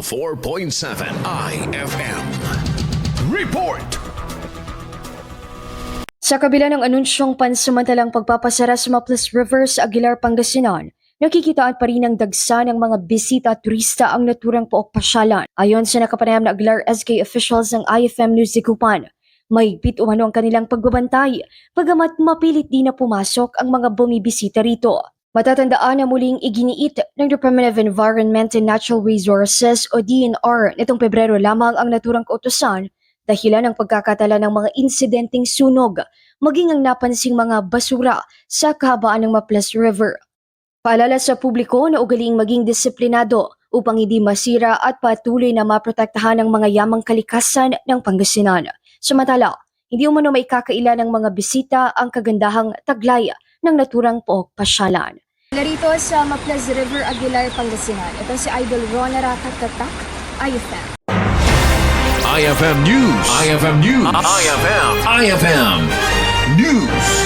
4.7 IFM. Report! Sa kabila ng anunsyong pansamantalang pagpapasara sa Maples River sa Aguilar, Pangasinan, nakikitaan pa rin ang dagsa ng mga bisita at turista ang naturang paokpasyalan. Ayon sa nakapanayam na Aguilar SK officials ng IFM News Zikupan, mahigpit umano ang kanilang pagbabantay, bagamat mapilit din na pumasok ang mga bumibisita rito. Matatandaan na muling iginiit ng Department of Environment and Natural Resources o DNR nitong Pebrero lamang ang naturang kautusan dahilan ng pagkakatala ng mga insidenteng sunog, maging ang napansing mga basura sa kahabaan ng Maples River. Paalala sa publiko na ugaliing maging disiplinado upang hindi masira at patuloy na maprotektahan ang mga yamang kalikasan ng Pangasinan. Samantala, hindi umano may kakaila ng mga bisita ang kagandahang taglay ng naturang paokpasyalan. Narito sa Maples River, Aguilar, Pangasinan. Ito si Idol Rona Rakatatak, IFM. IFM News. IFM News. IFM News.